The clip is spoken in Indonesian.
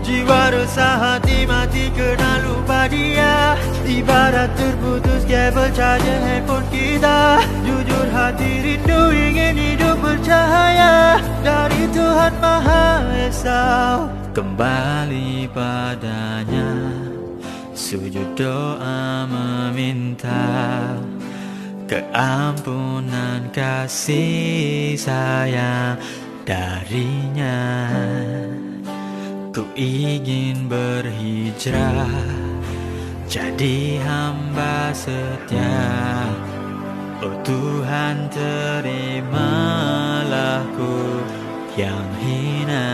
Jiwa resah, hati mati kena lupa dia. Ibarat terputus kabel charger handphone kita. Jujur hati rindu ingin hidup bercahaya dari Tuhan Maha Esa. Kembali padanya, sujud doa meminta keampunan kasih sayang darinya. Ku ingin berhijrah jadi hamba setia. Oh Tuhan, terimalah ku yang hina.